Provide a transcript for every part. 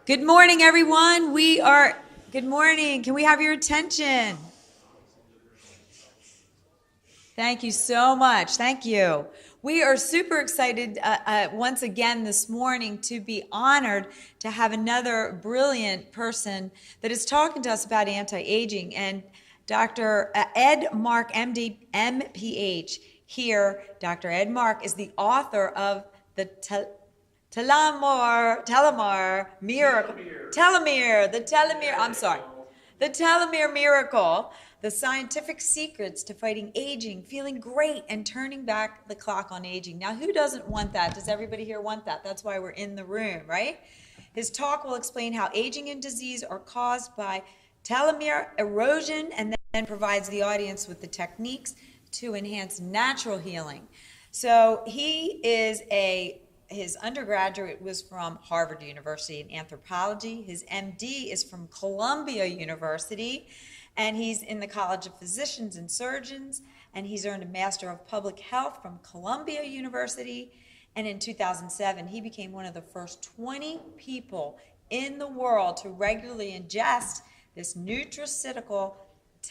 Good morning, everyone. Good morning. Can we have your attention? Thank you so much. Thank you. We are super excited once again this morning to be honored to have another brilliant person that is talking to us about anti-aging. And Dr. Ed Mark, MD, MPH, here, Dr. Ed Mark is the author of the telomere miracle, the scientific secrets to fighting aging, feeling great, and turning back the clock on aging. Now, who doesn't want that? Does everybody here want that? That's why we're in the room, right? His talk will explain how aging and disease are caused by telomere erosion, and then provides the audience with the techniques to enhance natural healing. So his undergraduate was from Harvard University in anthropology. His MD is from Columbia University, and he's in the College of Physicians and Surgeons, and he's earned a Master of Public Health from Columbia University. And in 2007, he became one of the first 20 people in the world to regularly ingest this nutraceutical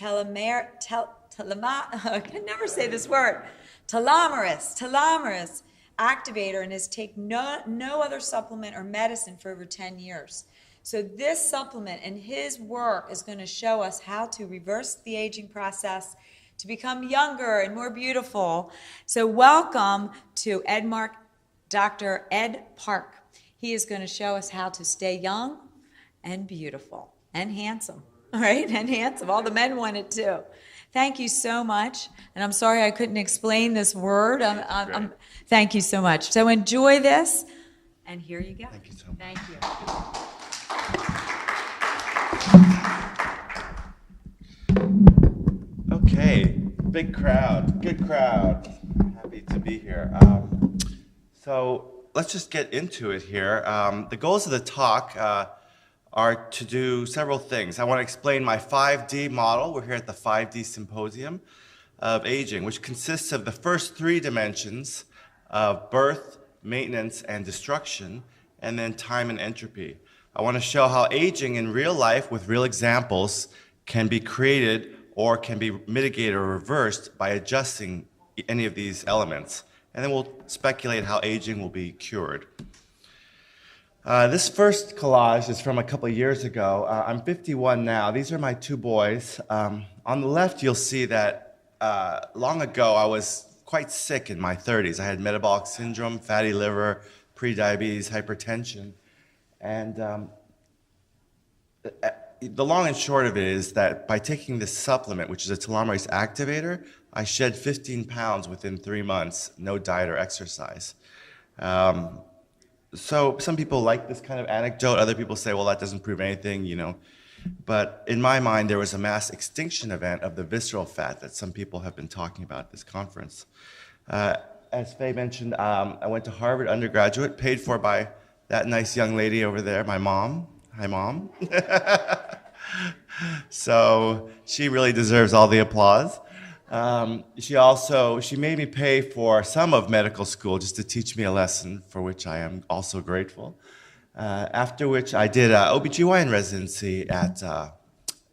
I can never say this word, telomerase activator, and has taken no other supplement or medicine for over 10 years. So this supplement and his work is going to show us how to reverse the aging process to become younger and more beautiful. So welcome to Dr. Ed Park. He is going to show us how to stay young and beautiful and handsome, all right? And handsome. All the men want it too. Thank you so much. And I'm sorry I couldn't explain this word. Thank you so much. So enjoy this. And here you go. Thank you so much. Thank you. Okay, big crowd, good crowd. Happy to be here. So let's just get into it here. The goals of the talk are to do several things. I want to explain my 5D model. We're here at the 5D Symposium of Aging, which consists of the first three dimensions of birth, maintenance, and destruction, and then time and entropy. I want to show how aging in real life with real examples can be created or can be mitigated or reversed by adjusting any of these elements. And then we'll speculate how aging will be cured. This first collage is from a couple of years ago. I'm 51 now. These are my two boys. On the left, you'll see that long ago I was quite sick in my 30s. I had metabolic syndrome, fatty liver, prediabetes, hypertension. And the long and short of it is that by taking this supplement, which is a telomerase activator, I shed 15 pounds within 3 months, no diet or exercise. So some people like this kind of anecdote. Other people say, well, that doesn't prove anything, you know. But in my mind, there was a mass extinction event of the visceral fat that some people have been talking about at this conference. As Faye mentioned, I went to Harvard undergraduate, paid for by that nice young lady over there, my mom. Hi, Mom. So she really deserves all the applause. She made me pay for some of medical school just to teach me a lesson, for which I am also grateful. After which I did an OBGYN residency at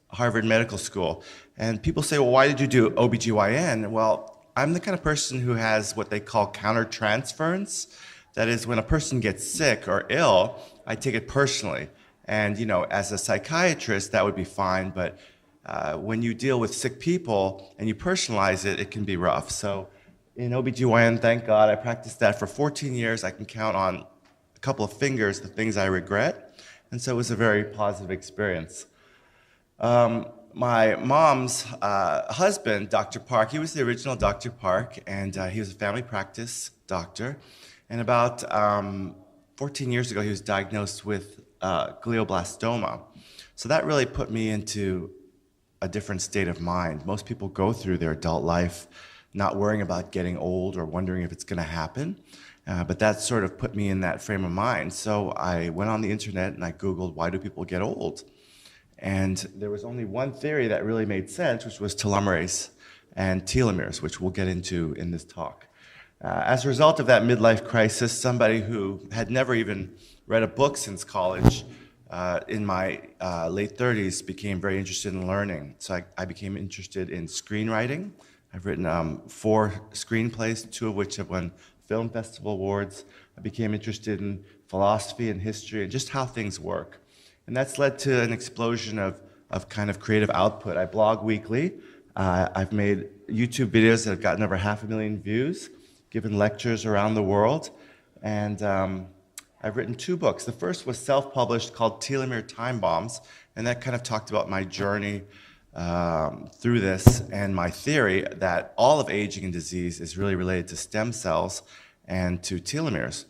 Harvard Medical School. And people say, well, why did you do OBGYN? Well, I'm the kind of person who has what they call countertransference. That is, when a person gets sick or ill, I take it personally. And, you know, as a psychiatrist, that would be fine, but when you deal with sick people and you personalize it, it can be rough. So in OBGYN, thank God, I practiced that for 14 years. I can count on a couple of fingers the things I regret. And so it was a very positive experience. My mom's husband, Dr. Park, he was the original Dr. Park, and he was a family practice doctor. And about 14 years ago, he was diagnosed with glioblastoma. So that really put me into a different state of mind. Most people go through their adult life not worrying about getting old or wondering if it's going to happen, but that sort of put me in that frame of mind. So I went on the internet and I Googled, why do people get old? And there was only one theory that really made sense, which was telomerase and telomeres, which we'll get into in this talk. As a result of that midlife crisis, somebody who had never even read a book since college in my late 30s, became very interested in learning. So I became interested in screenwriting. I've written 4 screenplays, 2 of which have won film festival awards. I became interested in philosophy and history and just how things work. And that's led to an explosion of kind of creative output. I blog weekly. I've made YouTube videos that have gotten over 500,000 views, given lectures around the world, and I've written 2 books. The first was self-published called Telomere Time Bombs, and that kind of talked about my journey through this and my theory that all of aging and disease is really related to stem cells and to telomeres.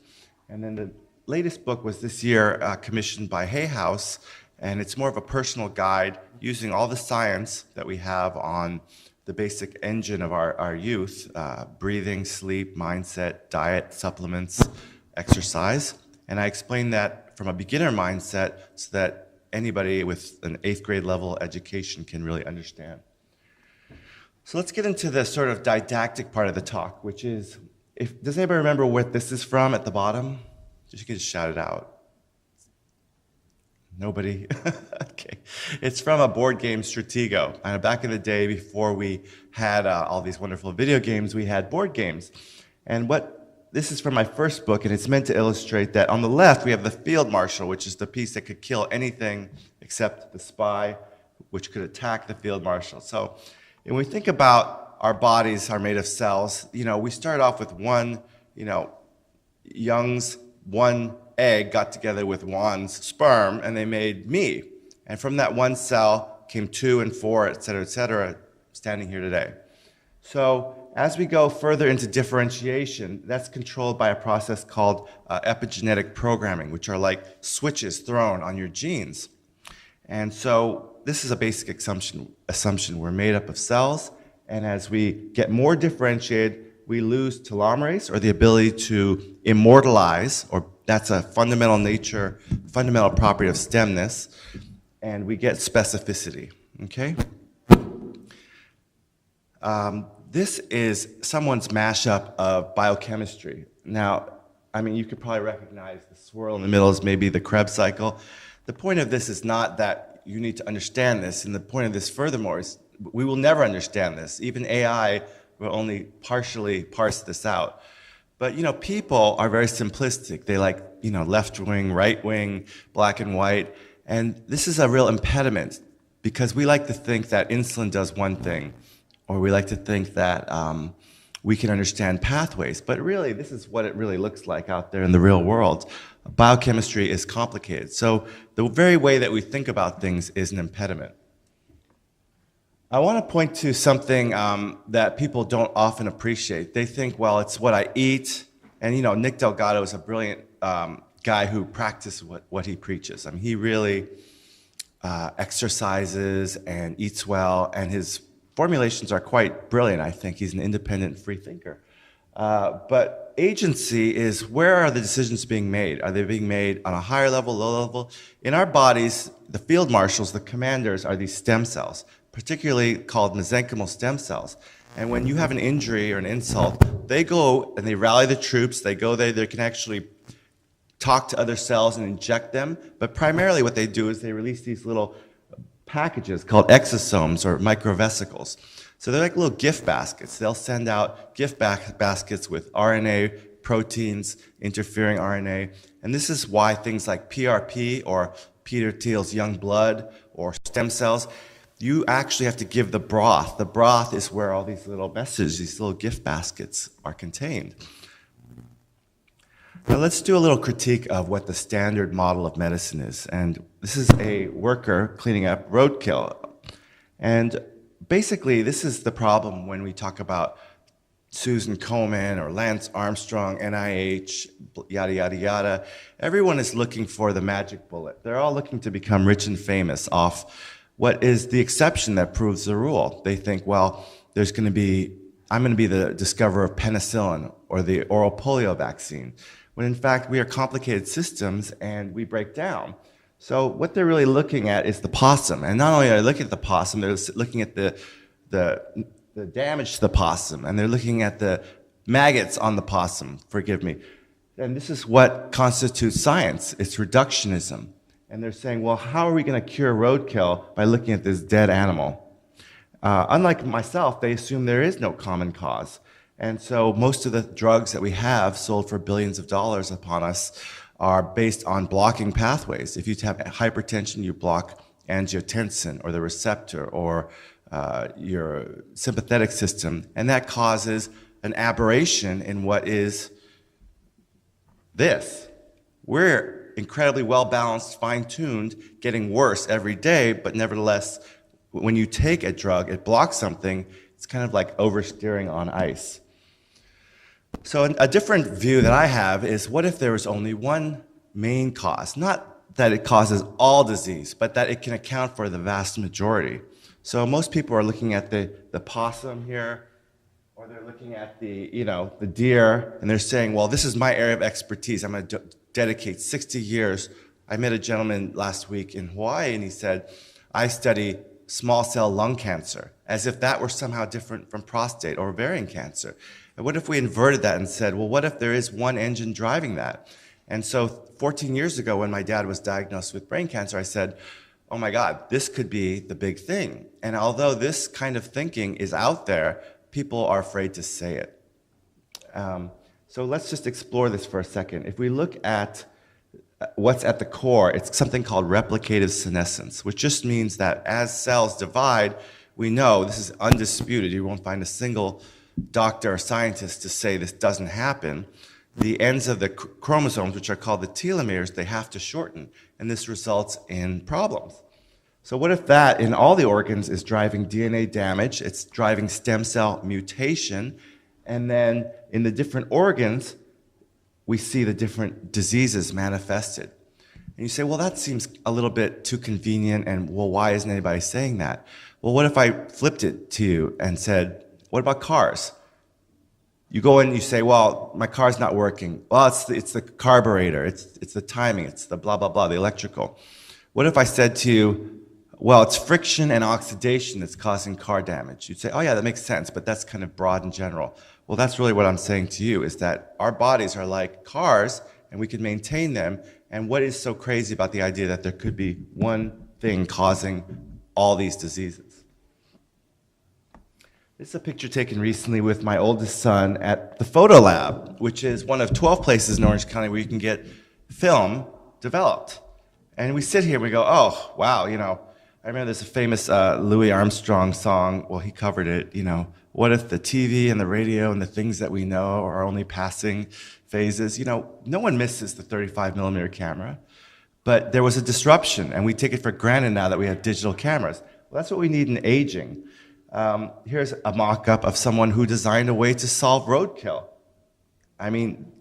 And then the latest book was this year commissioned by Hay House, and it's more of a personal guide using all the science that we have on the basic engine of our youth, breathing, sleep, mindset, diet, supplements, exercise. And I explain that from a beginner mindset so that anybody with an 8th grade level education can really understand. So let's get into the sort of didactic part of the talk, which is, does anybody remember what this is from at the bottom? You can just shout it out. Nobody? Okay. It's from a board game, Stratego. Back in the day, before we had all these wonderful video games, we had board games. And this is from my first book, and it's meant to illustrate that on the left, we have the field marshal, which is the piece that could kill anything except the spy, which could attack the field marshal. So when we think about our bodies are made of cells, we start off with one, Young's one egg got together with Juan's sperm, and they made me. And from that one cell came 2 and 4, et cetera, standing here today. So as we go further into differentiation, that's controlled by a process called epigenetic programming, which are like switches thrown on your genes. And so this is a basic assumption. We're made up of cells, and as we get more differentiated, we lose telomerase, or the ability to immortalize, or that's a fundamental property of stemness, and we get specificity, okay? This is someone's mashup of biochemistry. Now, you could probably recognize the swirl in the middle is maybe the Krebs cycle. The point of this is not that you need to understand this, and the point of this, furthermore, is we will never understand this. Even AI will only partially parse this out. But, people are very simplistic. They like, left wing, right wing, black and white. And this is a real impediment because we like to think that insulin does one thing, or we like to think that we can understand pathways. But really, this is what it really looks like out there in the real world. Biochemistry is complicated. So the very way that we think about things is an impediment. I want to point to something that people don't often appreciate. They think, well, it's what I eat. And, Nick Delgado is a brilliant guy who practices what he preaches. He really exercises and eats well, and his formulations are quite brilliant, I think. He's an independent free thinker. But agency is, where are the decisions being made? Are they being made on a higher level, low level? In our bodies, the field marshals, the commanders, are these stem cells, particularly called mesenchymal stem cells. And when you have an injury or an insult, they go and they rally the troops. They go there, they can actually talk to other cells and inject them. But primarily what they do is they release these little packages called exosomes or microvesicles. So they're like little gift baskets. They'll send out gift baskets with RNA, proteins, interfering RNA. And this is why things like PRP, or Peter Thiel's young blood, or stem cells, you actually have to give the broth. The broth is where all these little messages, these little gift baskets are contained. Now let's do a little critique of what the standard model of medicine is. And this is a worker cleaning up roadkill. And basically, this is the problem when we talk about Susan Komen or Lance Armstrong, NIH, yada, yada, yada. Everyone is looking for the magic bullet. They're all looking to become rich and famous off what is the exception that proves the rule. They think, well, I'm going to be the discoverer of penicillin or the oral polio vaccine, when in fact we are complicated systems and we break down. So what they're really looking at is the possum. And not only are they looking at the possum, they're looking at the damage to the possum, and they're looking at the maggots on the possum, forgive me. And this is what constitutes science. It's reductionism. And they're saying, well, how are we going to cure roadkill by looking at this dead animal? Unlike myself, they assume there is no common cause. And so most of the drugs that we have sold for billions of dollars upon us are based on blocking pathways. If you have hypertension, you block angiotensin or the receptor or your sympathetic system, and that causes an aberration in what is this. We're incredibly well-balanced, fine-tuned, getting worse every day, but nevertheless, when you take a drug, it blocks something, it's kind of like oversteering on ice. So a different view that I have is, what if there was only one main cause? Not that it causes all disease, but that it can account for the vast majority. So most people are looking at the possum here, or they're looking at the deer, and they're saying, well, this is my area of expertise. I'm going to dedicate 60 years. I met a gentleman last week in Hawaii, and he said, I study small cell lung cancer, as if that were somehow different from prostate or ovarian cancer. And what if we inverted that and said, well, what if there is one engine driving that? And so 14 years ago, when my dad was diagnosed with brain cancer, I said, oh my God, this could be the big thing. And although this kind of thinking is out there, people are afraid to say it. So let's just explore this for a second. If we look at what's at the core, it's something called replicative senescence, which just means that as cells divide, we know, this is undisputed, you won't find a single doctor or scientist to say this doesn't happen. The ends of the chromosomes, which are called the telomeres, they have to shorten, and this results in problems. So what if that, in all the organs, is driving DNA damage, it's driving stem cell mutation, and then in the different organs, we see the different diseases manifested. And you say, well, that seems a little bit too convenient, and well, why isn't anybody saying that? Well, what if I flipped it to you and said, what about cars? You go in and you say, well, my car's not working. Well, it's the carburetor, it's the timing, it's the blah, blah, blah, the electrical. What if I said to you, well, it's friction and oxidation that's causing car damage? You'd say, oh yeah, that makes sense, but that's kind of broad and general. Well, that's really what I'm saying to you, is that our bodies are like cars, and we can maintain them. And what is so crazy about the idea that there could be one thing causing all these diseases? This is a picture taken recently with my oldest son at the Photo Lab, which is one of 12 places in Orange County where you can get film developed. And we sit here and we go, oh, wow, I remember there's a famous Louis Armstrong song, well, he covered it, what if the TV and the radio and the things that we know are only passing phases? No one misses the 35 millimeter camera, but there was a disruption, and we take it for granted now that we have digital cameras. Well, that's what we need in aging. Here's a mock-up of someone who designed a way to solve roadkill. I mean,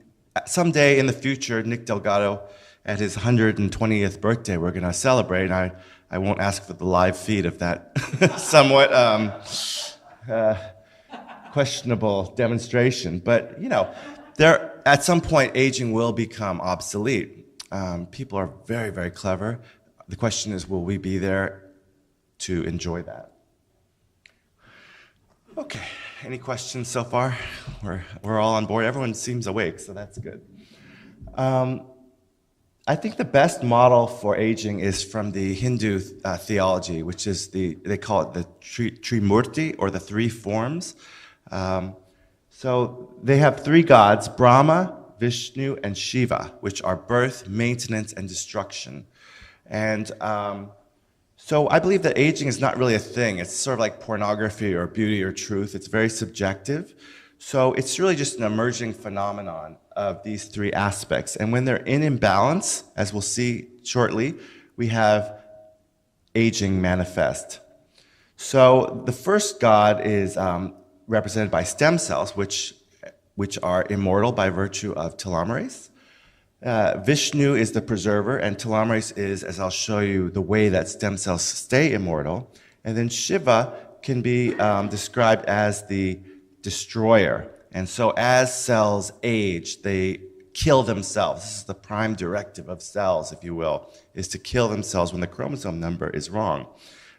someday in the future, Nick Delgado, at his 120th birthday, we're going to celebrate. I won't ask for the live feed of that somewhat questionable demonstration. But, at some point, aging will become obsolete. People are very, very clever. The question is, will we be there to enjoy that? Okay, any questions so far? We're all on board. Everyone seems awake, so that's good. I think the best model for aging is from the Hindu theology, which is they call it the Trimurti, or the three forms. So they have three gods, Brahma, Vishnu, and Shiva, which are birth, maintenance, and destruction. And so I believe that aging is not really a thing. It's sort of like pornography or beauty or truth. It's very subjective. So it's really just an emerging phenomenon of these three aspects. And when they're in imbalance, as we'll see shortly, we have aging manifest. So the first god is represented by stem cells, which are immortal by virtue of telomerase. Vishnu is the preserver, and telomerase is, as I'll show you, the way that stem cells stay immortal. And then Shiva can be described as the destroyer. And so as cells age, they kill themselves. This is the prime directive of cells, if you will, is to kill themselves when the chromosome number is wrong.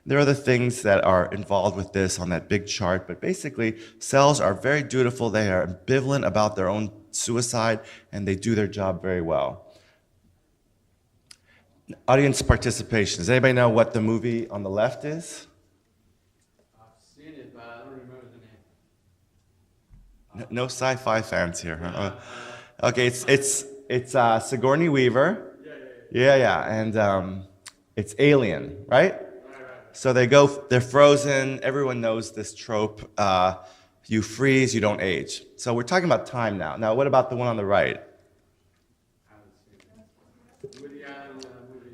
There are other things that are involved with this on that big chart, but basically cells are very dutiful. They are ambivalent about their own suicide, and they do their job very well. Audience participation. Does anybody know what the movie on the left is? I've seen it, but I don't remember the name. No sci-fi fans here, huh? Okay, it's Sigourney Weaver. Yeah, and it's Alien, right? So they're frozen. Everyone knows this trope. You freeze, you don't age. So we're talking about time now. Now, what about the one on the right?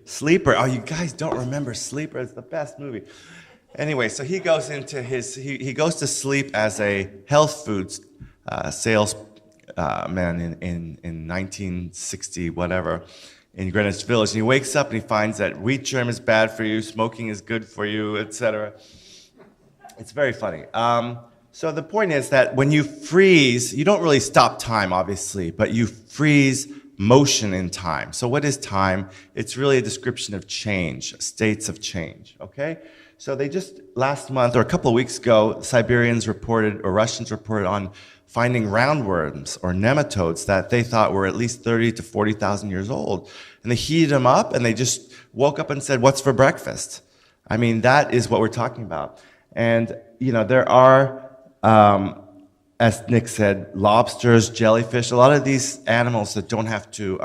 Sleeper. Oh, you guys don't remember Sleeper? It's the best movie. Anyway, so he goes into he goes to sleep as a health foods sales man in 1960 whatever in Greenwich Village, and he wakes up and he finds that wheat germ is bad for you, smoking is good for you, etc. It's very funny. So the point is that when you freeze, you don't really stop time, obviously, but you freeze motion in time. So what is time? It's really a description of change, states of change, okay? So they just, last month or a couple of weeks ago, Siberians reported, or Russians reported on finding roundworms or nematodes that they thought were at least 30 to 40,000 years old. And they heated them up and they just woke up and said, "What's for breakfast?" I mean, that is what we're talking about. And, you know, there are, as Nick said, lobsters, jellyfish, a lot of these animals that don't have to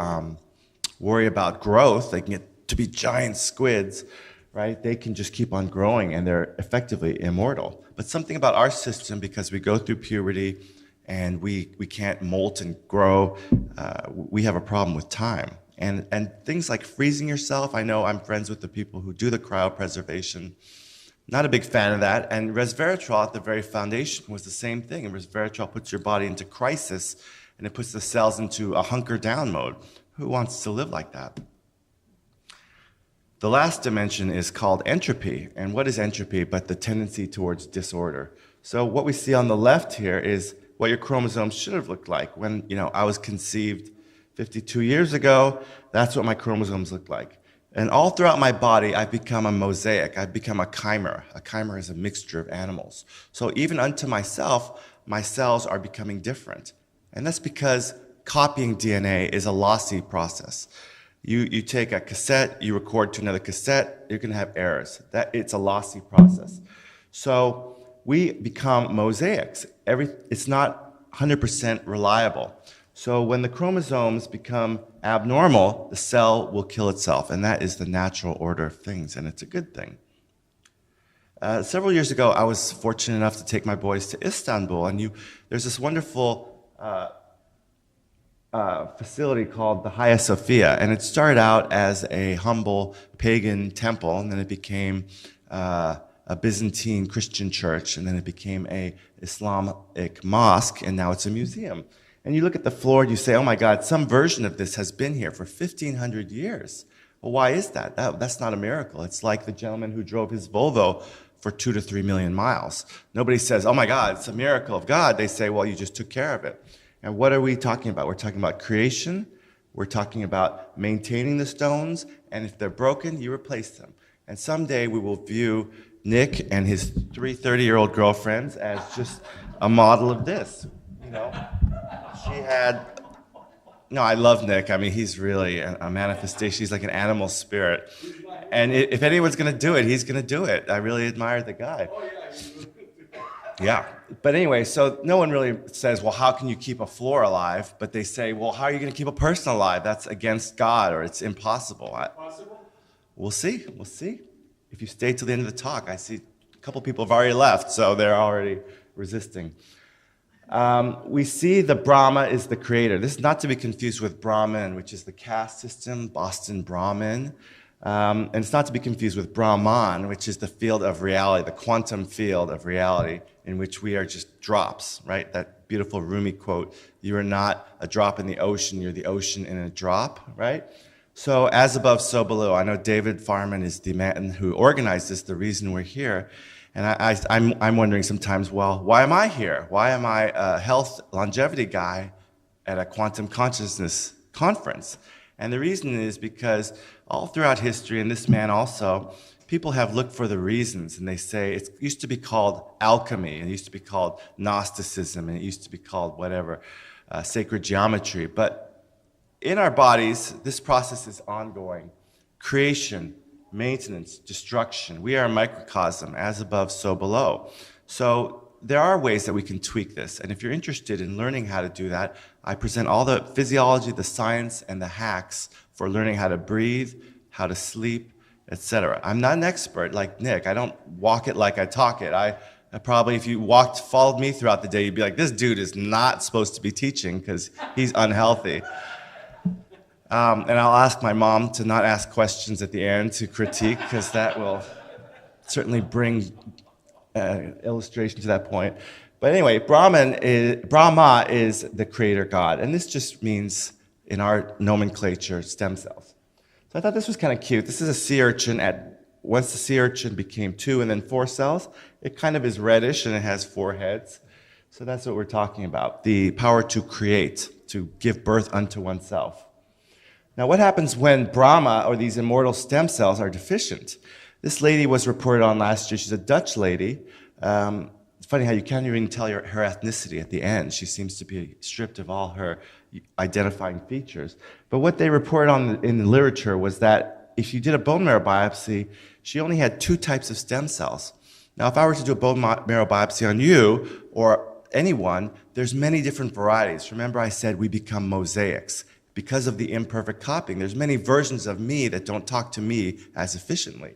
worry about growth, they can get to be giant squids, right? They can just keep on growing and they're effectively immortal. But something about our system, because we go through puberty and we can't molt and grow, we have a problem with time. And things like freezing yourself, I know I'm friends with the people who do the cryopreservation. Not a big fan of that. And resveratrol at the very foundation was the same thing. And resveratrol puts your body into crisis and it puts the cells into a hunker down mode. Who wants to live like that? The last dimension is called entropy. And what is entropy but the tendency towards disorder? So what we see on the left here is what your chromosomes should have looked like. When, you know, I was conceived 52 years ago, that's what my chromosomes looked like. And all throughout my body, I've become a mosaic. I've become a chimer. A chimer is a mixture of animals. So even unto myself, my cells are becoming different. And that's because copying DNA is a lossy process. You take a cassette, you record to another cassette, you're going to have errors. It's a lossy process. So we become mosaics. It's not 100% reliable. So when the chromosomes become abnormal, the cell will kill itself, and that is the natural order of things, and it's a good thing. Several years ago, I was fortunate enough to take my boys to Istanbul, and there's this wonderful facility called the Hagia Sophia, and it started out as a humble pagan temple, and then it became a Byzantine Christian church, and then it became a Islamic mosque, and now it's a museum. And you look at the floor and you say, oh my God, some version of this has been here for 1,500 years. Well, why is that? That's not a miracle. It's like the gentleman who drove his Volvo for 2 to 3 million miles. Nobody says, oh my God, it's a miracle of God. They say, well, you just took care of it. And what are we talking about? We're talking about creation. We're talking about maintaining the stones. And if they're broken, you replace them. And someday we will view Nick and his 3 30-year-old girlfriends as just a model of this, you know? No, I love Nick. I mean, he's really a manifestation. He's like an animal spirit. And if anyone's going to do it, he's going to do it. I really admire the guy. Yeah. But anyway, so no one really says, well, how can you keep a floor alive? But they say, well, how are you going to keep a person alive? That's against God, or it's impossible. Possible? We'll see. We'll see. If you stay till the end of the talk, I see a couple people have already left, so they're already resisting. We see the Brahma is the creator. This is not to be confused with Brahman, which is the caste system, Boston Brahmin. And it's not to be confused with Brahman, which is the field of reality, the quantum field of reality, in which we are just drops, right? That beautiful Rumi quote, you are not a drop in the ocean, you're the ocean in a drop, right? So as above, so below. I know David Farman is the man who organized this, the reason we're here. And I'm wondering sometimes, well, why am I here? Why am I a health longevity guy at a quantum consciousness conference? And the reason is because all throughout history, and this man also, people have looked for the reasons, and they say it used to be called alchemy, and it used to be called Gnosticism, and it used to be called whatever, sacred geometry. But in our bodies, this process is ongoing. creation, maintenance, destruction. We are a microcosm, as above, so below. So there are ways that we can tweak this. And if you're interested in learning how to do that, I present all the physiology, the science, and the hacks for learning how to breathe, how to sleep, etc. I'm not an expert like Nick. I don't walk it like I talk it. I probably, if you followed me throughout the day, you'd be like, this dude is not supposed to be teaching because he's unhealthy. And I'll ask my mom to not ask questions at the end to critique, because that will certainly bring illustration to that point. But anyway, Brahma is the creator god, and this just means, in our nomenclature, stem cells. So I thought this was kind of cute. This is a sea urchin. Once the sea urchin became 2 and then 4 cells, it kind of is reddish and it has 4 heads. So that's what we're talking about, the power to create, to give birth unto oneself. Now, what happens when Brahma, or these immortal stem cells, are deficient? This lady was reported on last year. She's a Dutch lady. It's funny how you can't even tell her ethnicity at the end. She seems to be stripped of all her identifying features. But what they reported on in the literature was that if you did a bone marrow biopsy, she only had 2 types of stem cells. Now, if I were to do a bone marrow biopsy on you or anyone, there's many different varieties. Remember I said we become mosaics. Because of the imperfect copying, there's many versions of me that don't talk to me as efficiently.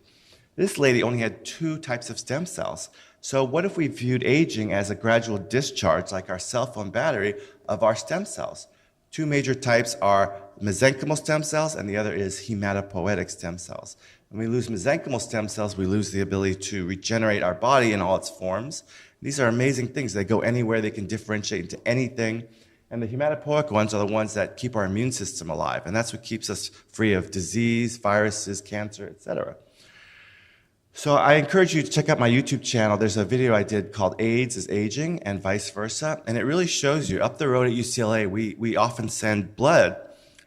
This lady only had 2 types of stem cells. So what if we viewed aging as a gradual discharge, like our cell phone battery, of our stem cells? 2 major types are mesenchymal stem cells, and the other is hematopoietic stem cells. When we lose mesenchymal stem cells, we lose the ability to regenerate our body in all its forms. These are amazing things. They go anywhere. They can differentiate into anything. And the hematopoietic ones are the ones that keep our immune system alive. And that's what keeps us free of disease, viruses, cancer, etc. So I encourage you to check out my YouTube channel. There's a video I did called AIDS is Aging and Vice Versa. And it really shows you, up the road at UCLA, we often send blood,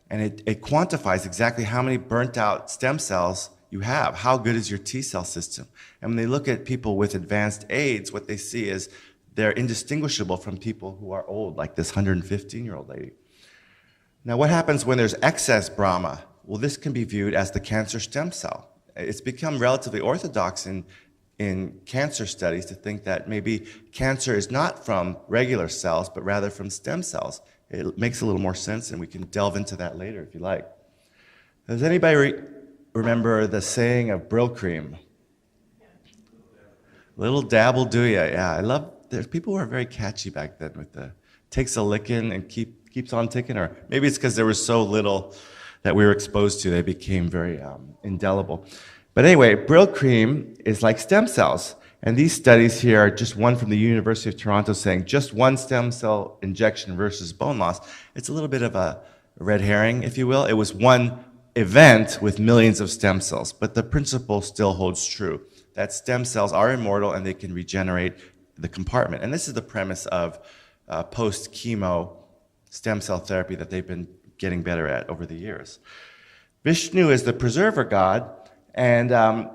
and it quantifies exactly how many burnt out stem cells you have. How good is your T cell system? And when they look at people with advanced AIDS, what they see is they're indistinguishable from people who are old, like this 115-year-old lady. Now, what happens when there's excess Brahma? Well, this can be viewed as the cancer stem cell. It's become relatively orthodox in cancer studies to think that maybe cancer is not from regular cells, but rather from stem cells. It makes a little more sense, and we can delve into that later if you like. Does anybody remember the saying of Brill cream? Little dabble do ya? Yeah, I love. There's people who were very catchy back then with the takes a licking and keeps on ticking, or maybe it's because there was so little that we were exposed to, they became very indelible. But anyway, Brill cream is like stem cells. And these studies here are just one from the University of Toronto saying just one stem cell injection versus bone loss. It's a little bit of a red herring, if you will. It was one event with millions of stem cells, but the principle still holds true, that stem cells are immortal and they can regenerate the compartment. And this is the premise of post-chemo stem cell therapy that they've been getting better at over the years. Vishnu is the preserver god, and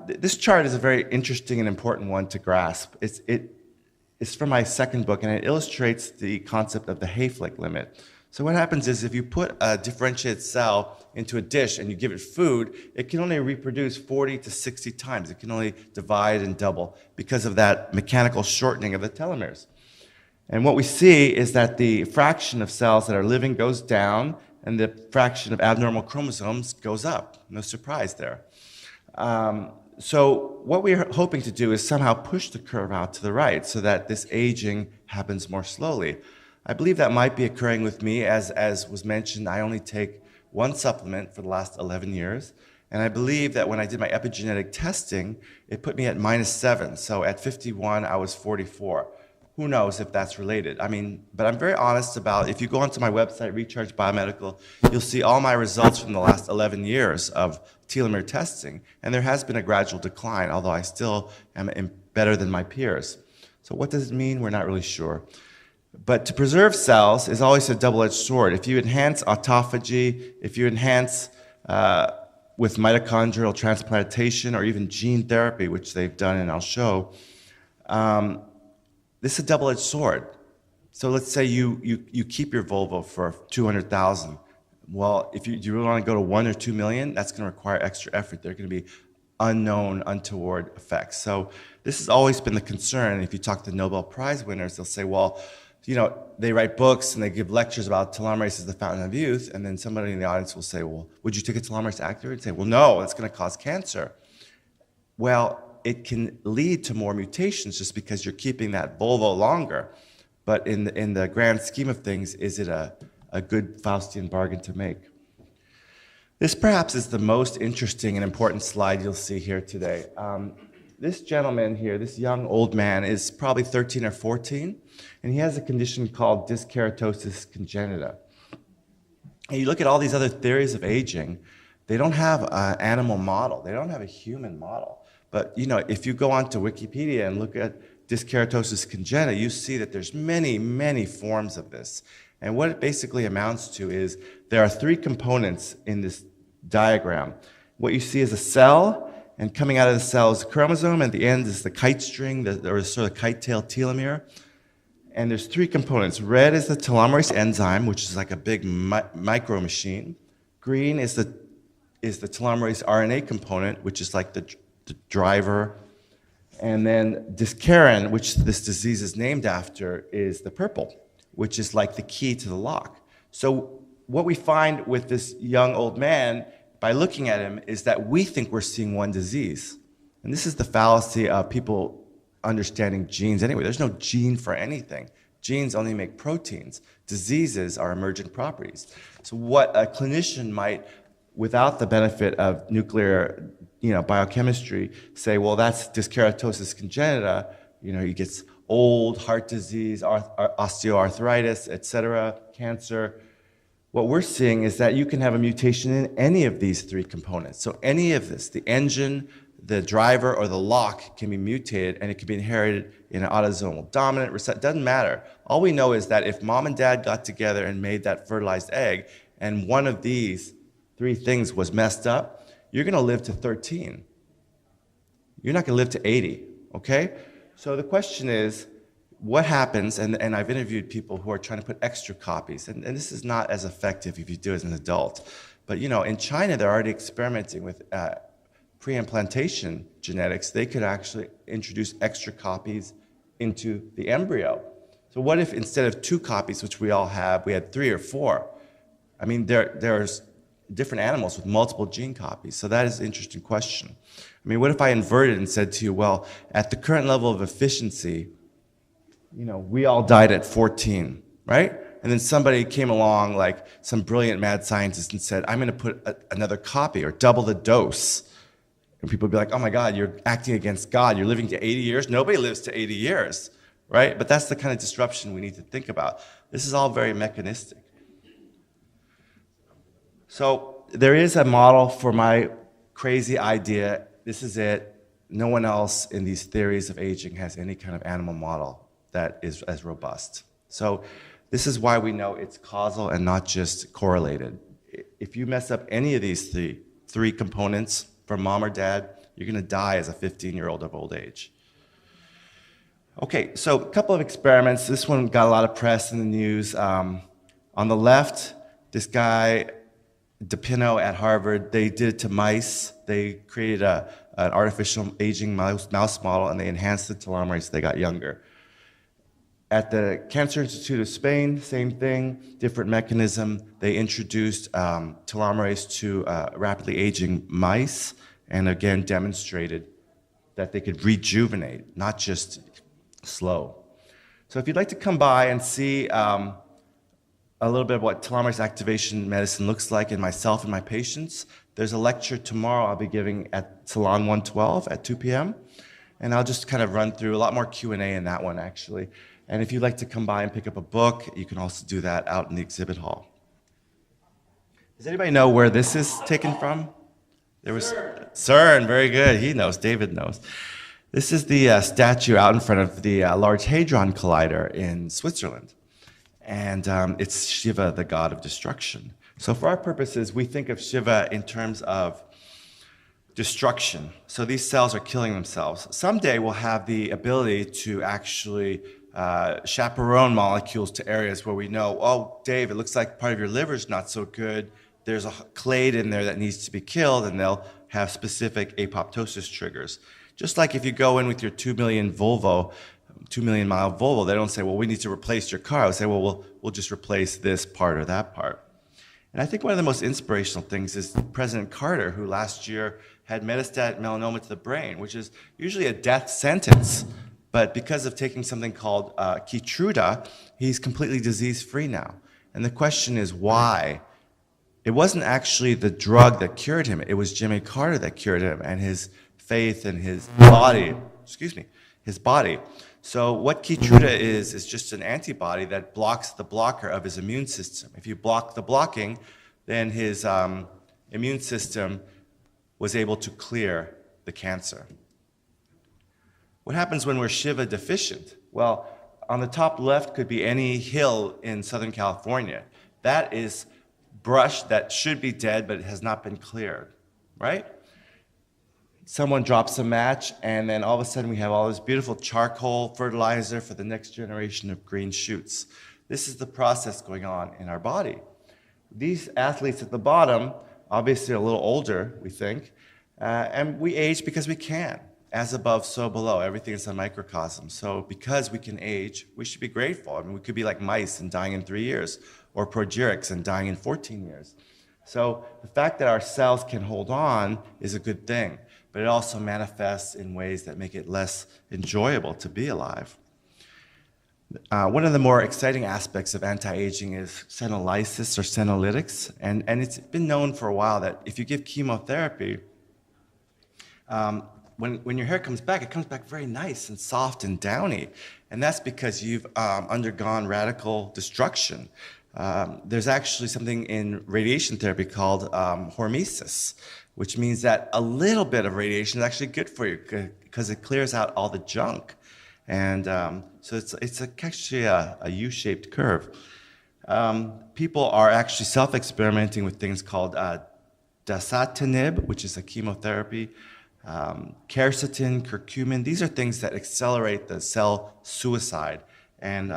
this chart is a very interesting and important one to grasp. It's from my second book, and it illustrates the concept of the Hayflick limit. So what happens is if you put a differentiated cell into a dish and you give it food, it can only reproduce 40 to 60 times. It can only divide and double because of that mechanical shortening of the telomeres. And what we see is that the fraction of cells that are living goes down and the fraction of abnormal chromosomes goes up. No surprise there. So what we're hoping to do is somehow push the curve out to the right so that this aging happens more slowly. I believe that might be occurring with me. As was mentioned, I only take one supplement for the last 11 years. And I believe that when I did my epigenetic testing, it put me at -7. So at 51, I was 44. Who knows if that's related? But I'm very honest about, if you go onto my website, Recharge Biomedical, you'll see all my results from the last 11 years of telomere testing. And there has been a gradual decline, although I still am better than my peers. So what does it mean? We're not really sure. But to preserve cells is always a double-edged sword. If you enhance autophagy, if you enhance with mitochondrial transplantation or even gene therapy, which they've done and I'll show, this is a double-edged sword. So let's say you keep your Volvo for 200,000, Well, if you really want to go to 1 or 2 million, that's going to require extra effort. There are going to be unknown, untoward effects. So this has always been the concern. If you talk to Nobel Prize winners, they'll say, well, they write books and they give lectures about telomerase as the fountain of youth, and then somebody in the audience will say, well, would you take a telomerase activator? And say, well, no, it's going to cause cancer. Well, it can lead to more mutations just because you're keeping that volvo longer. But in the grand scheme of things, is it a good Faustian bargain to make? This perhaps is the most interesting and important slide you'll see here today. This gentleman here, this young old man, is probably 13 or 14, and he has a condition called dyskeratosis congenita. And you look at all these other theories of aging, they don't have an animal model. They don't have a human model. But if you go onto Wikipedia and look at dyskeratosis congenita, you see that there's many, many forms of this. And what it basically amounts to is there are 3 components in this diagram. What you see is a cell, and coming out of the cell is a chromosome, and at the end is the kite string, or sort of kite tail telomere. And there's 3 components. Red is the telomerase enzyme, which is like a big micro machine. Green is the telomerase RNA component, which is like the driver. And then dyskerin, which this disease is named after, is the purple, which is like the key to the lock. So what we find with this young old man, by looking at him, is that we think we're seeing one disease. And this is the fallacy of people understanding genes anyway. There's no gene for anything. Genes only make proteins. Diseases are emergent properties. So what a clinician might, without the benefit of nuclear biochemistry, say, well, that's dyskeratosis congenita. He gets old, heart disease, osteoarthritis, etc., cancer. What we're seeing is that you can have a mutation in any of these 3 components. So any of this, the engine, the driver, or the lock can be mutated, and it can be inherited in an autosomal dominant, recessive, doesn't matter. All we know is that if mom and dad got together and made that fertilized egg, and one of these 3 things was messed up, you're going to live to 13. You're not going to live to 80, okay? So the question is, what happens, and I've interviewed people who are trying to put extra copies, and this is not as effective if you do it as an adult, but in China, they're already experimenting with pre-implantation genetics. They could actually introduce extra copies into the embryo. So what if instead of 2 copies, which we all have, we had 3 or 4? I mean, there's different animals with multiple gene copies. So that is an interesting question. I mean, what if I inverted and said to you, well, at the current level of efficiency, we all died at 14, right? And then somebody came along, like some brilliant mad scientist, and said, I'm going to put another copy or double the dose. And people would be like, oh my God, you're acting against God. You're living to 80 years. Nobody lives to 80 years, right? But that's the kind of disruption we need to think about. This is all very mechanistic. So there is a model for my crazy idea. This is it. No one else in these theories of aging has any kind of animal model that is as robust. So this is why we know it's causal and not just correlated. If you mess up any of these 3 components from mom or dad, you're going to die as a 15-year-old of old age. Okay, so a couple of experiments. This one got a lot of press in the news. On the left, this guy, DePino at Harvard, they did it to mice. They created an artificial aging mouse model, and they enhanced the telomerase so they got younger. At the Cancer Institute of Spain, same thing, different mechanism. They introduced telomerase to rapidly aging mice, and again demonstrated that they could rejuvenate, not just slow. So if you'd like to come by and see a little bit of what telomerase activation medicine looks like in myself and my patients, there's a lecture tomorrow I'll be giving at Salon 112 at 2 p.m. And I'll just kind of run through a lot more Q&A in that one, actually. And if you'd like to come by and pick up a book, you can also do that out in the exhibit hall. Does anybody know where this is taken from? There was CERN, very good. He knows, David knows. This is the statue out in front of the Large Hadron Collider in Switzerland. And it's Shiva, the god of destruction. So for our purposes, we think of Shiva in terms of destruction. So these cells are killing themselves. Someday we'll have the ability to actually chaperone molecules to areas where we know, oh, Dave, it looks like part of your liver's not so good. There's a clade in there that needs to be killed, and they'll have specific apoptosis triggers. Just like if you go in with your 2 million mile Volvo, they don't say, well, we need to replace your car. They'll say, well, we'll just replace this part or that part. And I think one of the most inspirational things is President Carter, who last year had metastatic melanoma to the brain, which is usually a death sentence. But because of taking something called Keytruda, he's completely disease-free now. And the question is why? It wasn't actually the drug that cured him. It was Jimmy Carter that cured him and his faith and his body. His body. So what Keytruda is just an antibody that blocks the blocker of his immune system. If you block the blocking, then his immune system was able to clear the cancer. What happens when we're Shiva deficient? Well, on the top left could be any hill in Southern California. That is brush that should be dead, but it has not been cleared, right? Someone drops a match, and then all of a sudden we have all this beautiful charcoal fertilizer for the next generation of green shoots. This is the process going on in our body. These athletes at the bottom, obviously are a little older, we think, and we age because we can. As above, so below. Everything is a microcosm. So because we can age, we should be grateful. I mean, we could be like mice and dying in 3 years, or progeryks and dying in 14 years. So the fact that our cells can hold on is a good thing, but it also manifests in ways that make it less enjoyable to be alive. One of the more exciting aspects of anti-aging is senolysis or senolytics, and it's been known for a while that if you give chemotherapy, when your hair comes back, it comes back very nice and soft and downy. And that's because you've undergone radical destruction. There's actually something in radiation therapy called hormesis, which means that a little bit of radiation is actually good for you because it clears out all the junk. And so it's actually a U-shaped curve. People are actually self-experimenting with things called dasatinib, which is a chemotherapy, quercetin, curcumin. These are things that accelerate the cell suicide and,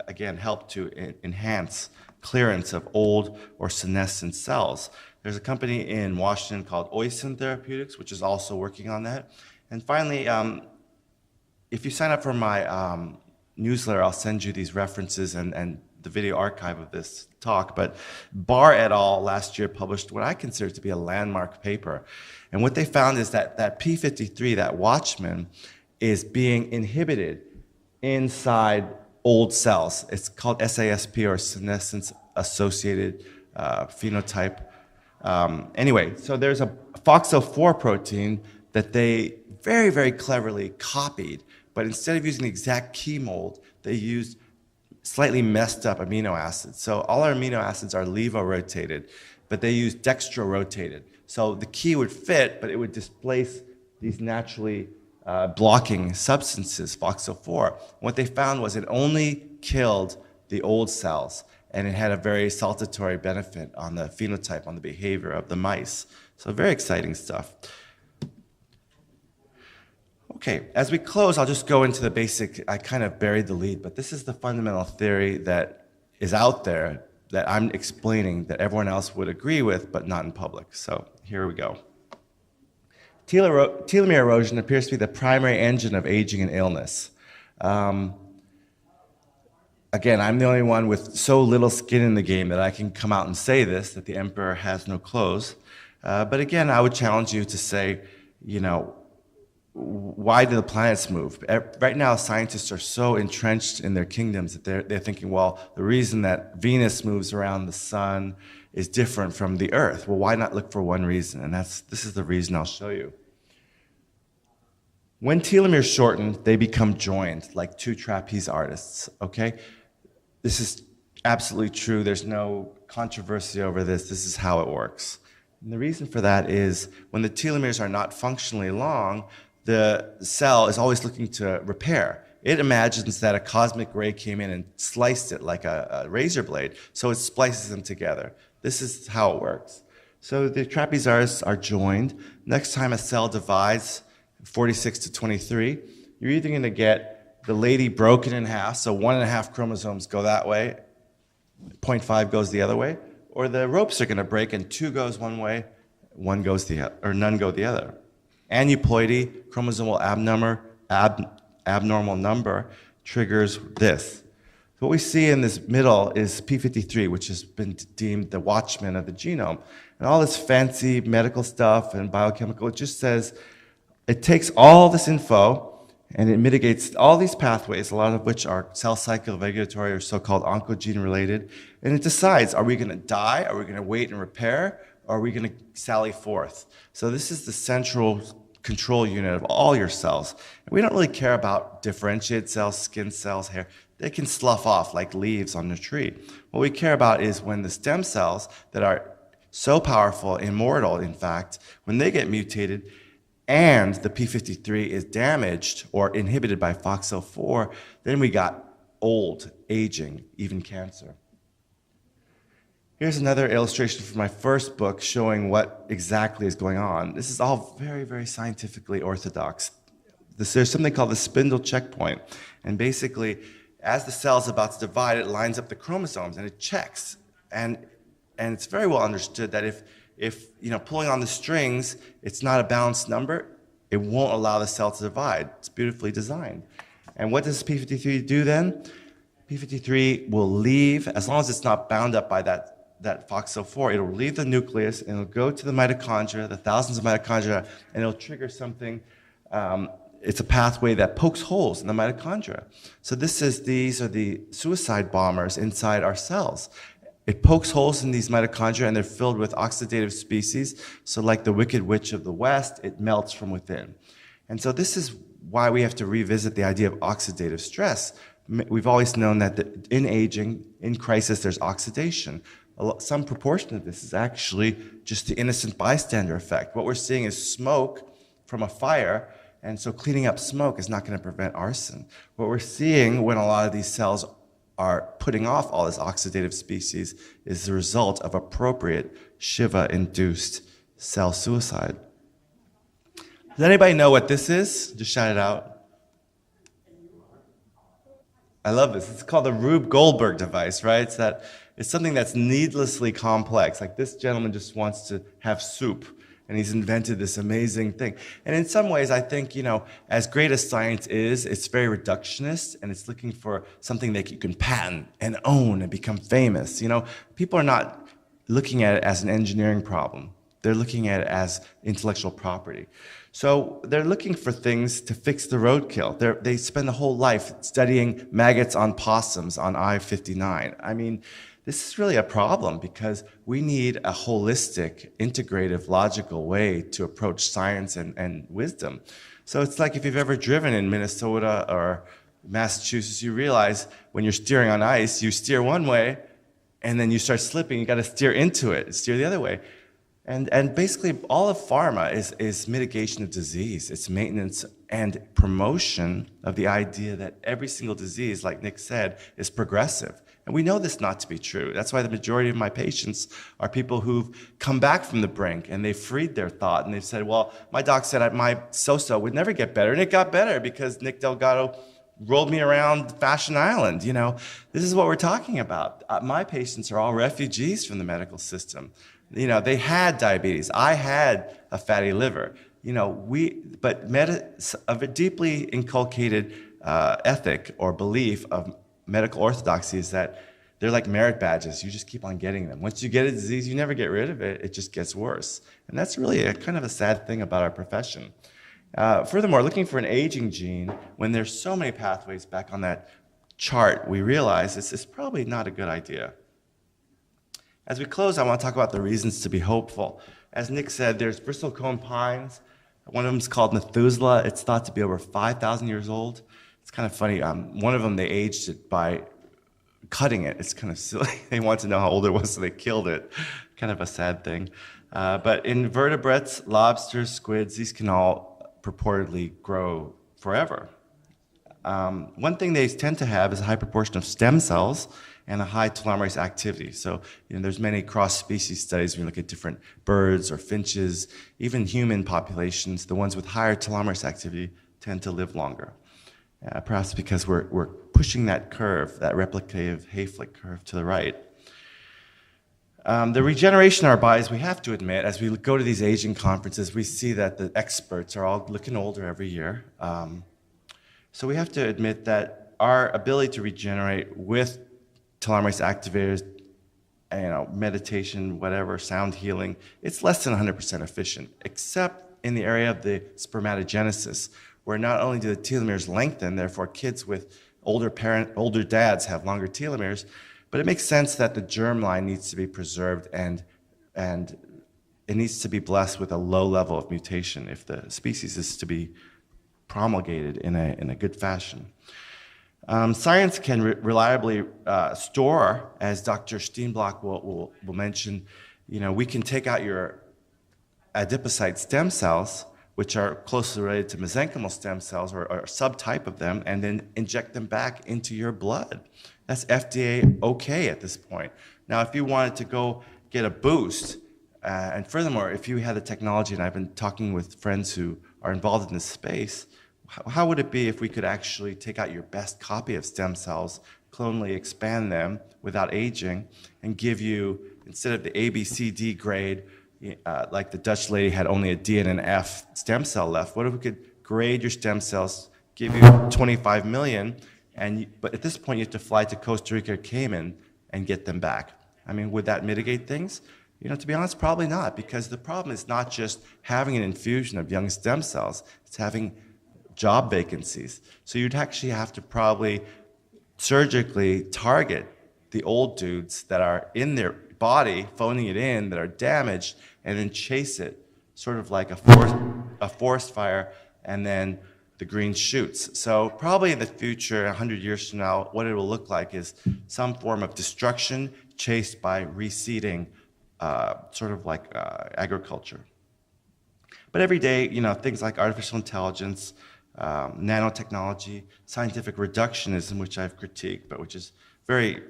again, help to enhance clearance of old or senescent cells. There's a company in Washington called Oyson Therapeutics, which is also working on that. And finally, if you sign up for my newsletter, I'll send you these references and the video archive of this talk. But Barr et al. Last year published what I consider to be a landmark paper. And what they found is that P53, that watchman, is being inhibited inside old cells. It's called SASP, or senescence-associated phenotype. Anyway, so there's a FOXO4 protein that they very, very cleverly copied, but instead of using the exact key mold, they used slightly messed up amino acids. So all our amino acids are levo-rotated, but they use dextro-rotated. So the key would fit, but it would displace these naturally blocking substances, FOXO4. What they found was it only killed the old cells, and it had a very saltatory benefit on the phenotype, on the behavior of the mice. So very exciting stuff. Okay, as we close, I'll just go into the basic, I kind of buried the lead, but this is the fundamental theory that is out there that I'm explaining that everyone else would agree with, but not in public. So here we go. Telomere erosion appears to be the primary engine of aging and illness. Again, I'm the only one with so little skin in the game that I can come out and say this, that the emperor has no clothes. But again, I would challenge you to say, you know, why do the planets move? Right now, scientists are so entrenched in their kingdoms that they're thinking, well, the reason that Venus moves around the sun is different from the Earth. Well, why not look for one reason? And this is the reason I'll show you. When telomeres shorten, they become joined, like two trapeze artists, okay? This is absolutely true. There's no controversy over this. This is how it works. And the reason for that is when the telomeres are not functionally long, the cell is always looking to repair. It imagines that a cosmic ray came in and sliced it like a razor blade, so it splices them together. This is how it works. So the trapeze artists are joined. Next time a cell divides 46 to 23, you're either going to get the lady broke it in half, so 1.5 chromosomes go that way, 0.5 goes the other way, or the ropes are going to break and 2 goes one way, 1 goes the other, or none go the other. Aneuploidy, chromosomal abnormal number, triggers this. So what we see in this middle is P53, which has been deemed the watchman of the genome. And all this fancy medical stuff and biochemical, it just says, it takes all this info and it mitigates all these pathways, a lot of which are cell cycle regulatory or so-called oncogene related, and it decides, are we going to die, are we going to wait and repair, or are we going to sally forth? So this is the central control unit of all your cells. And we don't really care about differentiated cells, skin cells, hair. They can slough off like leaves on a tree. What we care about is when the stem cells that are so powerful, immortal in fact, when they get mutated, and the P53 is damaged or inhibited by FOXO4, then we got old, aging, even cancer. Here's another illustration from my first book showing what exactly is going on. This is all very, very scientifically orthodox. There's something called the spindle checkpoint. And basically, as the cell is about to divide, it lines up the chromosomes and it checks. And it's very well understood that if pulling on the strings, it's not a balanced number, it won't allow the cell to divide. It's beautifully designed. And what does P53 do then? P53 will leave, as long as it's not bound up by that FOXO4, it'll leave the nucleus and it'll go to the mitochondria, the thousands of mitochondria, and it'll trigger something. It's a pathway that pokes holes in the mitochondria. So these are the suicide bombers inside our cells. It pokes holes in these mitochondria and they're filled with oxidative species. So like the Wicked Witch of the West, it melts from within. And so this is why we have to revisit the idea of oxidative stress. We've always known that in aging, in crisis, there's oxidation. Some proportion of this is actually just the innocent bystander effect. What we're seeing is smoke from a fire, and so cleaning up smoke is not going to prevent arson. What we're seeing when a lot of these cells are putting off all this oxidative species is the result of appropriate Shiva-induced cell suicide. Does anybody know what this is? Just shout it out. I love this. It's called the Rube Goldberg device, right? It's something that's needlessly complex. Like this gentleman just wants to have soup, and he's invented this amazing thing. And in some ways, I think, as great as science is, it's very reductionist, and it's looking for something that you can patent and own and become famous. People are not looking at it as an engineering problem. They're looking at it as intellectual property. So they're looking for things to fix the roadkill. They spend a whole life studying maggots on possums on I-59. I mean, this is really a problem because we need a holistic, integrative, logical way to approach science and wisdom. So it's like if you've ever driven in Minnesota or Massachusetts, you realize when you're steering on ice, you steer one way, and then you start slipping, you got to steer into it, steer the other way. And basically, all of pharma is mitigation of disease. It's maintenance and promotion of the idea that every single disease, like Nick said, is progressive. And we know this not to be true. That's why the majority of my patients are people who've come back from the brink and they've freed their thought and they've said, well, my doc said my so-so would never get better. And it got better because Nick Delgado rolled me around Fashion Island. This is what we're talking about. My patients are all refugees from the medical system. They had diabetes. I had a fatty liver. But of a deeply inculcated ethic or belief of medical orthodoxy is that they're like merit badges. You just keep on getting them. Once you get a disease, you never get rid of it. It just gets worse. And that's really a kind of a sad thing about our profession. Furthermore, looking for an aging gene, when there's so many pathways back on that chart, we realize this is probably not a good idea. As we close, I want to talk about the reasons to be hopeful. As Nick said, there's bristlecone pines. One of them is called Methuselah. It's thought to be over 5,000 years old. It's kind of funny. One of them, they aged it by cutting it. It's kind of silly. They wanted to know how old it was, so they killed it. Kind of a sad thing. But invertebrates, lobsters, squids, these can all purportedly grow forever. One thing they tend to have is a high proportion of stem cells and a high telomerase activity. So there's many cross-species studies when you look at different birds or finches, even human populations. The ones with higher telomerase activity tend to live longer. perhaps because we're pushing that curve, that replicative Hayflick curve to the right. The regeneration of our bodies, we have to admit, as we go to these aging conferences, we see that the experts are all looking older every year. So we have to admit that our ability to regenerate with telomerase activators, meditation, whatever, sound healing, it's less than 100% efficient, except in the area of the spermatogenesis, where not only do the telomeres lengthen, therefore kids with older dads have longer telomeres, but it makes sense that the germline needs to be preserved and it needs to be blessed with a low level of mutation if the species is to be promulgated in a good fashion. Science can reliably store, as Dr. Steenblock will mention, we can take out your adipocyte stem cells, which are closely related to mesenchymal stem cells or a subtype of them, and then inject them back into your blood. That's FDA okay at this point. Now, if you wanted to go get a boost, and furthermore, if you had the technology, and I've been talking with friends who are involved in this space, how would it be if we could actually take out your best copy of stem cells, clonally expand them without aging, and give you, instead of the A, B, C, D grade, like the Dutch lady had only a D and an F stem cell left, what if we could grade your stem cells, give you 25 million, but at this point you have to fly to Costa Rica or Cayman and get them back? I mean, would that mitigate things? To be honest, probably not, because the problem is not just having an infusion of young stem cells, it's having job vacancies. So you'd actually have to probably surgically target the old dudes that are in their body, phoning it in, that are damaged, and then chase it, sort of like a forest fire, and then the green shoots. So probably in the future, 100 years from now, what it will look like is some form of destruction chased by reseeding, sort of like agriculture. But every day, things like artificial intelligence, nanotechnology, scientific reductionism, which I've critiqued, but which is very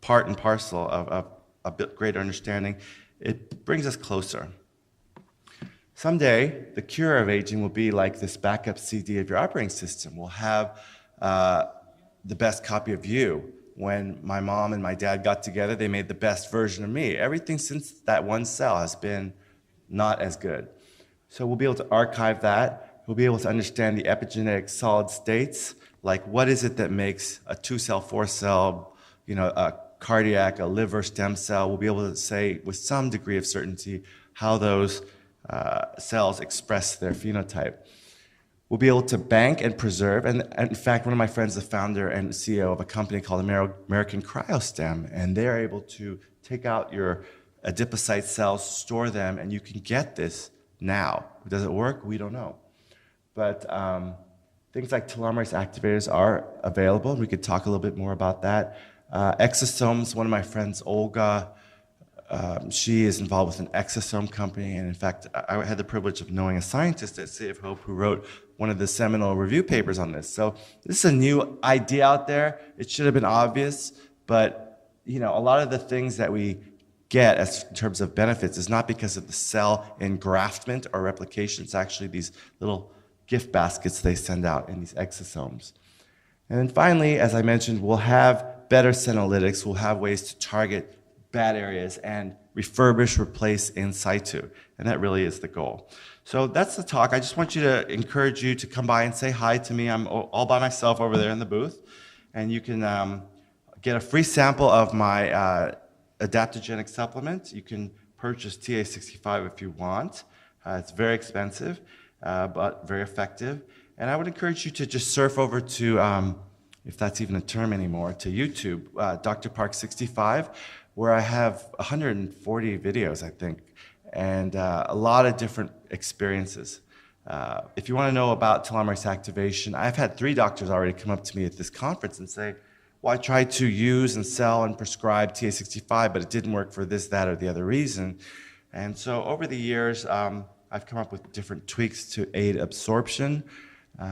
part and parcel of a bit greater understanding, it brings us closer. Someday, the cure of aging will be like this backup CD of your operating system. We'll have the best copy of you. When my mom and my dad got together, they made the best version of me. Everything since that one cell has been not as good. So we'll be able to archive that. We'll be able to understand the epigenetic solid states, like what is it that makes a 2-cell, 4-cell, a cardiac, a liver stem cell. We'll be able to say with some degree of certainty how those cells express their phenotype. We'll be able to bank and preserve, and in fact, one of my friends is the founder and CEO of a company called American Cryostem, and they're able to take out your adipocyte cells, store them, and you can get this now. Does it work? We don't know. But things like telomerase activators are available, and we could talk a little bit more about that. Exosomes, one of my friends, Olga, she is involved with an exosome company, and in fact, I had the privilege of knowing a scientist at City of Hope who wrote one of the seminal review papers on this. So this is a new idea out there. It should have been obvious, but a lot of the things that we get as in terms of benefits is not because of the cell engraftment or replication. It's actually these little gift baskets they send out in these exosomes. And then finally, as I mentioned, we'll have better senolytics. We'll have ways to target bad areas and refurbish, replace in situ. And that really is the goal. So that's the talk. I just want you to encourage you to come by and say hi to me. I'm all by myself over there in the booth. And you can get a free sample of my adaptogenic supplement. You can purchase TA65 if you want. It's very expensive, but very effective. And I would encourage you to just surf over to, if that's even a term anymore, to YouTube, Dr. Park 65, where I have 140 videos, I think, and a lot of different experiences. If you want to know about telomerase activation, I've had 3 doctors already come up to me at this conference and say, well, I tried to use and sell and prescribe TA65, but it didn't work for this, that, or the other reason. And so over the years, I've come up with different tweaks to aid absorption.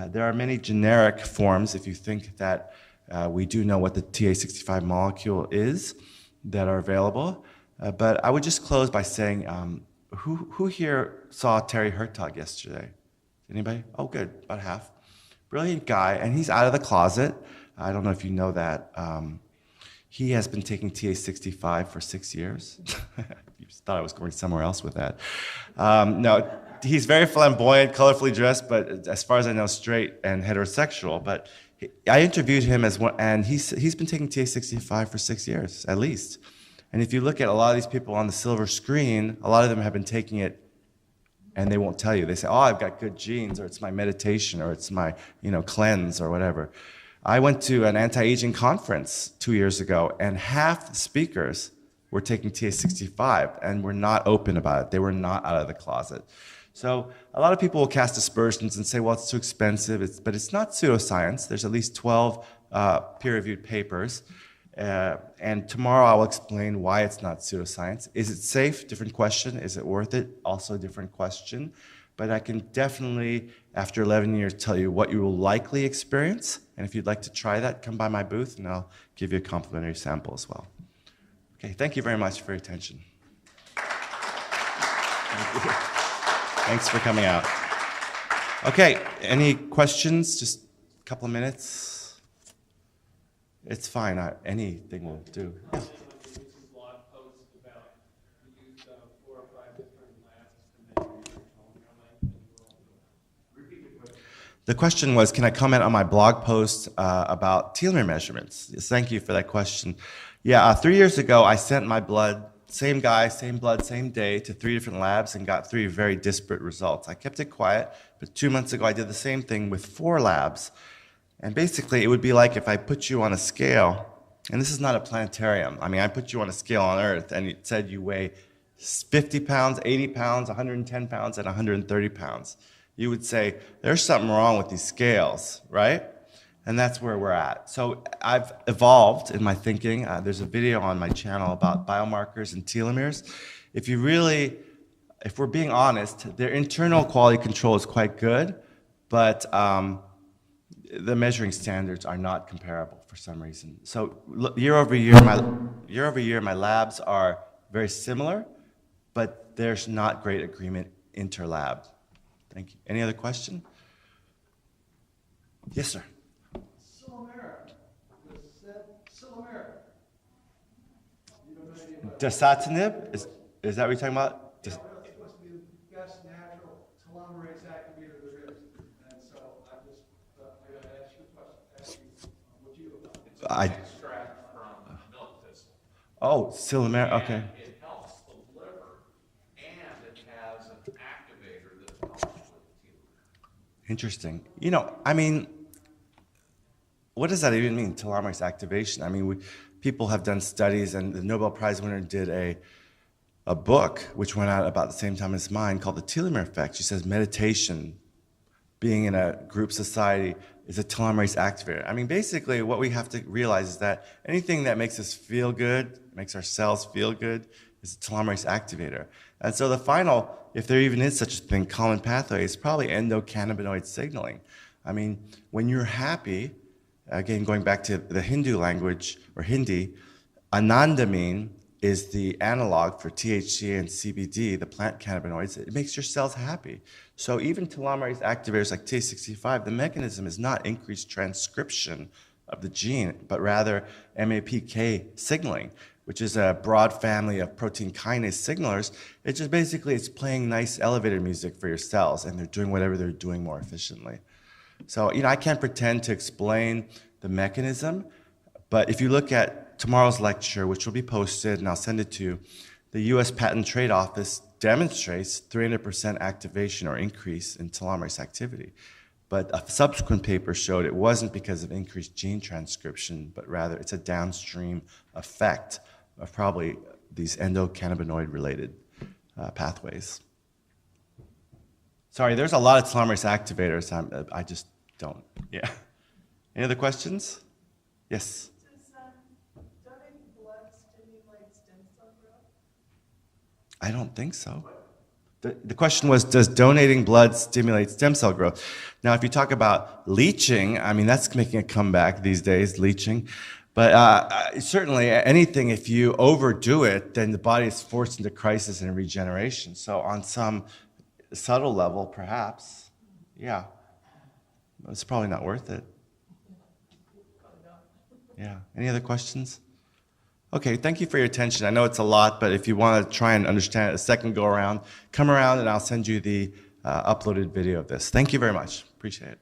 There are many generic forms, if you think that we do know what the TA65 molecule is, that are available. But I would just close by saying, who here saw Terry Hertog yesterday? Anybody? Oh, good, about half. brilliant guy, and he's out of the closet. I don't know if you know that. He has been taking TA65 for 6 years. You thought I was going somewhere else with that. No, he's very flamboyant, colorfully dressed, but as far as I know, straight and heterosexual. But I interviewed him as one, and he's been taking TA65 for 6 years, at least. And if you look at a lot of these people on the silver screen, a lot of them have been taking it, and they won't tell you. They say, "Oh, I've got good genes," or "It's my meditation," or "It's my cleanse," or whatever. I went to an anti-aging conference 2 years ago, and half the speakers were taking TA65 and were not open about it. They were not out of the closet. So a lot of people will cast aspersions and say, well, it's too expensive, but it's not pseudoscience. There's at least 12 peer-reviewed papers. And tomorrow I will explain why it's not pseudoscience. Is it safe? Different question. Is it worth it? Also a different question. But I can definitely, after 11 years, tell you what you will likely experience. And if you'd like to try that, come by my booth and I'll give you a complimentary sample as well. Okay, thank you very much for your attention. Thank you. Thanks for coming out. Okay, any questions? Just a couple of minutes. It's fine, anything will do. Yeah. The question was, can I comment on my blog post about telomere measurements? Yes, thank you for that question. Yeah, 3 years ago, I sent my blood, same guy, same blood, same day, to 3 different labs and got 3 very disparate results. I kept it quiet, but 2 months ago, I did the same thing with 4 labs. And basically, it would be like if I put you on a scale, and this is not a planetarium. I mean, I put you on a scale on Earth, and it said you weigh 50 pounds, 80 pounds, 110 pounds, and 130 pounds. You would say, there's something wrong with these scales, right? And that's where we're at. So I've evolved in my thinking. There's a video on my channel about biomarkers and telomeres. If we're being honest, their internal quality control is quite good, but the measuring standards are not comparable for some reason. So year over year, my labs are very similar, but there's not great agreement interlab. Thank you. Any other question? Yes, sir. Dasatinib? Is that what you're talking about? It's supposed to be the best natural telomerase activator there is. And so I got to ask you what you about it. It's an extract from milk thistle. Oh, silomere, okay. And it helps the liver, and it has an activator that helps with the telomere. Interesting. I mean, what does that even mean, telomerase activation? I mean, people have done studies, and the Nobel Prize winner did a book which went out about the same time as mine called The Telomere Effect. She says meditation, being in a group society, is a telomerase activator. I mean, basically, what we have to realize is that anything that makes us feel good, makes our cells feel good, is a telomerase activator. And so the final, if there even is such a thing, common pathway, is probably endocannabinoid signaling. I mean, when you're happy, again, going back to the Hindu language, or Hindi, anandamine is the analog for THC and CBD, the plant cannabinoids. It makes your cells happy. So even telomerase activators like T65, the mechanism is not increased transcription of the gene, but rather MAPK signaling, which is a broad family of protein kinase signalers. It's just basically, it's playing nice elevator music for your cells, and they're doing whatever they're doing more efficiently. So, I can't pretend to explain the mechanism, but if you look at tomorrow's lecture, which will be posted, and I'll send it to you, the U.S. Patent and Trade Office demonstrates 300% activation or increase in telomerase activity. But a subsequent paper showed it wasn't because of increased gene transcription, but rather it's a downstream effect of probably these endocannabinoid-related pathways. Sorry, there's a lot of telomerase activators. I just don't. Yeah. Any other questions? Yes. Does donating blood stimulate stem cell growth? I don't think so. The question was, does donating blood stimulate stem cell growth? Now, if you talk about leaching, I mean, that's making a comeback these days, leaching. But certainly anything, if you overdo it, then the body is forced into crisis and regeneration. So on some subtle level, perhaps, yeah. It's probably not worth it. Yeah. Any other questions? Okay, thank you for your attention. I know it's a lot, but if you want to try and understand it a second go around, come around and I'll send you the uploaded video of this. Thank you very much. Appreciate it.